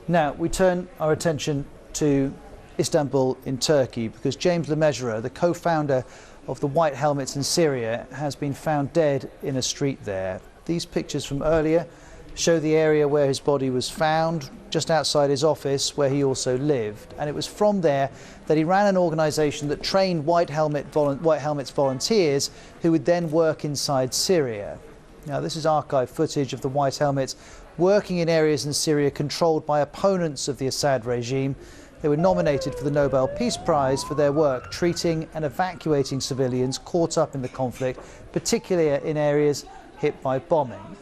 Now we turn our attention to Istanbul in Turkey, because James Le Mesurier, the co-founder of the White Helmets in Syria, has been found dead in a street there. These pictures from earlier show the area where his body was found, just outside his office where he also lived. And it was from there that he ran an organisation that trained White Helmets volunteers who would then work inside Syria. Now this is archive footage of the White Helmets working in areas in Syria controlled by opponents of the Assad regime. They were nominated for the Nobel Peace Prize for their work treating and evacuating civilians caught up in the conflict, particularly in areas hit by bombing.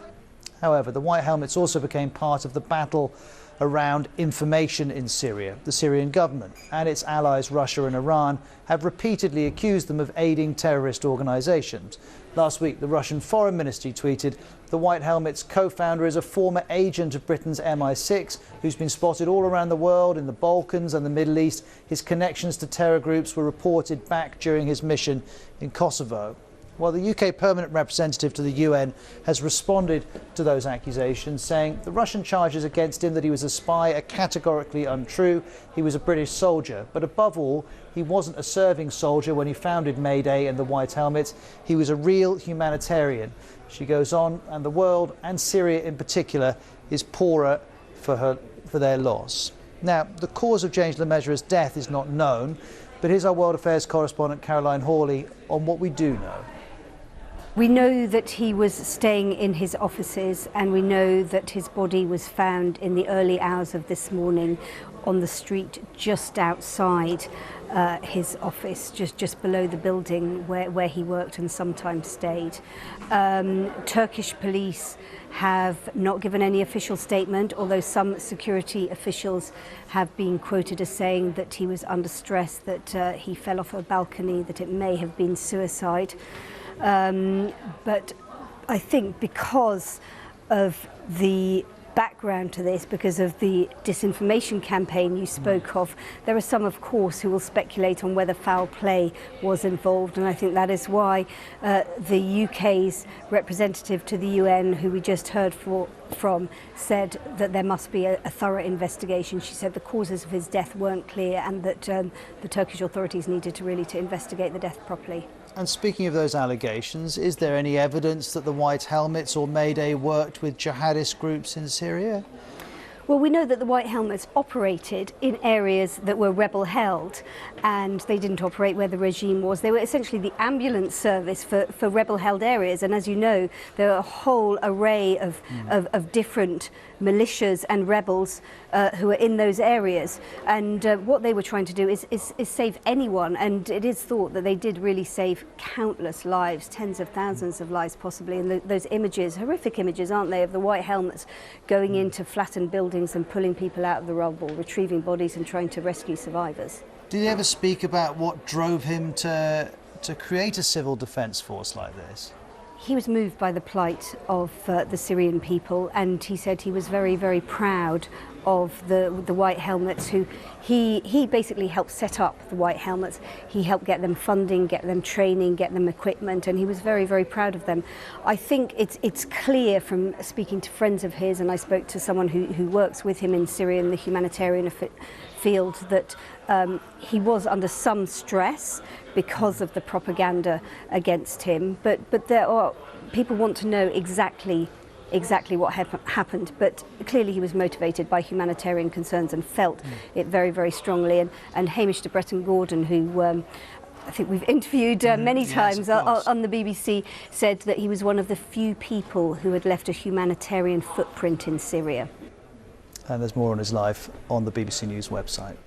However, the White Helmets also became part of the battle around information in Syria. The Syrian government and its allies Russia and Iran have repeatedly accused them of aiding terrorist organisations. Last week, the Russian Foreign Ministry tweeted, "The White Helmets co-founder is a former agent of Britain's MI6 who's been spotted all around the world in the Balkans and the Middle East. His connections to terror groups were reported back during his mission in Kosovo." Well, the UK permanent representative to the UN has responded to those accusations, saying the Russian charges against him that he was a spy are categorically untrue. He was a British soldier, but above all, he wasn't a serving soldier when he founded Mayday and the White Helmets. He was a real humanitarian. She goes on, and the world, and Syria in particular, is poorer for their loss. Now, the cause of James Le Mesurier's death is not known, but here's our World Affairs correspondent Caroline Hawley on what we do know. We know that he was staying in his offices, and we know that his body was found in the early hours of this morning on the street just outside his office, just below the building where he worked and sometimes stayed. Turkish police have not given any official statement, although some security officials have been quoted as saying that he was under stress, that he fell off a balcony, that it may have been suicide. But I think because of the background to this, because of the disinformation campaign you spoke of, there are some, of course, who will speculate on whether foul play was involved, and I think that is why the UK's representative to the UN, who we just heard from, said that there must be a thorough investigation. She said the causes of his death weren't clear, and that the Turkish authorities needed to really investigate the death properly. And speaking of those allegations, is there any evidence that the White Helmets or Mayday worked with jihadist groups in Syria? Well, we know that the White Helmets operated in areas that were rebel-held, and they didn't operate where the regime was. They were essentially the ambulance service for rebel-held areas, and as you know, there are a whole array of different militias and rebels who are in those areas. And what they were trying to do is save anyone, and it is thought that they did really save countless lives, tens of thousands of lives possibly. And those images, horrific images, aren't they, of the White Helmets going into flattened buildings and pulling people out of the rubble, retrieving bodies and trying to rescue survivors. Did he ever speak about what drove him to create a civil defence force like this? He was moved by the plight of the Syrian people, and he said he was very, very proud of the White Helmets, who he basically helped set up the White Helmets. He helped get them funding, get them training, get them equipment, and he was very, very proud of them. I think it's clear from speaking to friends of his, and I spoke to someone who works with him in Syria in the humanitarian field, that he was under some stress because of the propaganda against him. But there are people want to know exactly what happened, but clearly he was motivated by humanitarian concerns and felt it very, very strongly. And Hamish de Bretton-Gordon, who I think we've interviewed many times on the BBC, said that he was one of the few people who had left a humanitarian footprint in Syria. And there's more on his life on the BBC News website.